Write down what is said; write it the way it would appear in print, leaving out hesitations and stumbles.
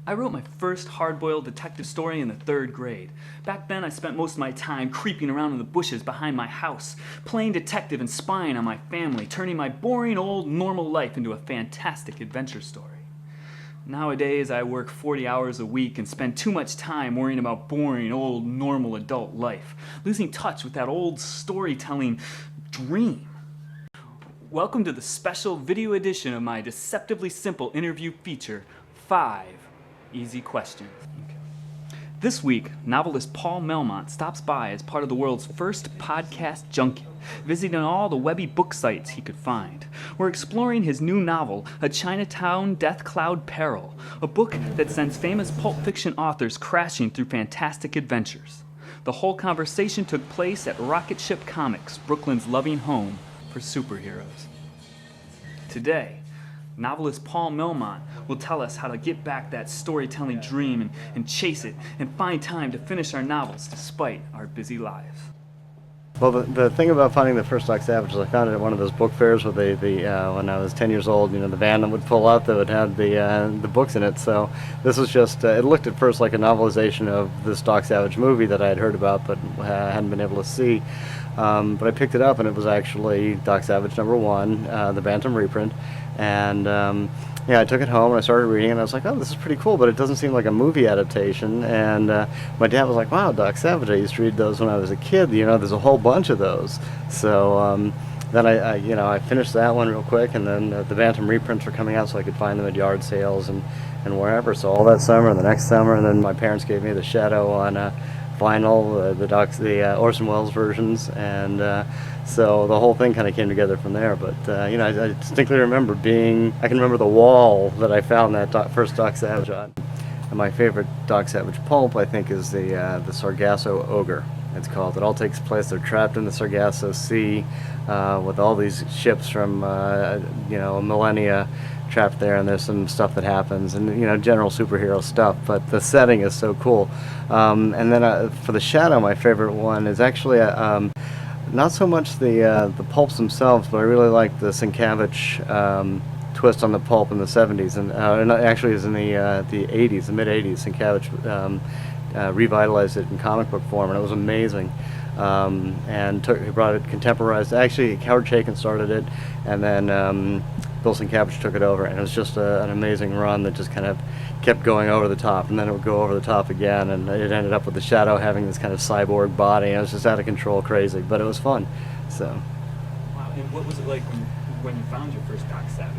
I wrote my first hard-boiled detective story in the 3rd grade. Back then, I spent most of my time creeping around in the bushes behind my house, playing detective and spying on my family, turning my boring old normal life into a fantastic adventure story. Nowadays, I work 40 hours a week and spend too much time worrying about boring old normal adult life, losing touch with that old storytelling dream. Welcome to the special video edition of my deceptively simple interview feature, 5 Easy Questions. This week, novelist Paul Malmont stops by as part of the world's first podcast junket, visiting all the webby book sites he could find. We're exploring his new novel, A Chinatown Death Cloud Peril, a book that sends famous pulp fiction authors crashing through fantastic adventures. The whole conversation took place at Rocket Ship Comics, Brooklyn's loving home for superheroes. Today, novelist Paul Malmont will tell us how to get back that storytelling dream and chase it and find time to finish our novels despite our busy lives. Well, the thing about finding the first Doc Savage is I found it at one of those book fairs with when I was 10 years old, the van that would pull out that would have the books in it. So this was just, it looked at first like a novelization of this Doc Savage movie that I had heard about but hadn't been able to see. But I picked it up and it was actually Doc Savage #1, the Bantam reprint. And I took it home and I started reading it and I was like, oh, this is pretty cool, but it doesn't seem like a movie adaptation. And my dad was like, wow, Doc Savage, I used to read those when I was a kid. There's a whole bunch of those. So then I finished that one real quick, and then the Bantam reprints were coming out so I could find them at yard sales and wherever. So all that summer and the next summer, and then my parents gave me the Shadow on vinyl, the Orson Welles versions, and so the whole thing kind of came together from there. But I distinctly remember I can remember the wall that I found that first Doc Savage on. And my favorite Doc Savage pulp, I think, is the Sargasso Ogre. It's called. It all takes place. They're trapped in the Sargasso Sea with all these ships from millennia trapped there, and there's some stuff that happens, and general superhero stuff, but the setting is so cool. And then for the Shadow, my favorite one is actually not so much the pulps themselves, but I really like the Sienkiewicz twist on the pulp in the 70s, and actually it was in the 80s, the mid 80s. Sienkiewicz revitalized it in comic book form, and it was amazing. And he brought it contemporized. Actually, Howard Chaykin started it, and then Bill Sienkiewicz took it over, and it was just an amazing run that just kind of kept going over the top, and then it would go over the top again, and it ended up with the Shadow having this kind of cyborg body, and it was just out of control crazy, but it was fun. So. Wow, and what was it like when you found your first Doc Savage?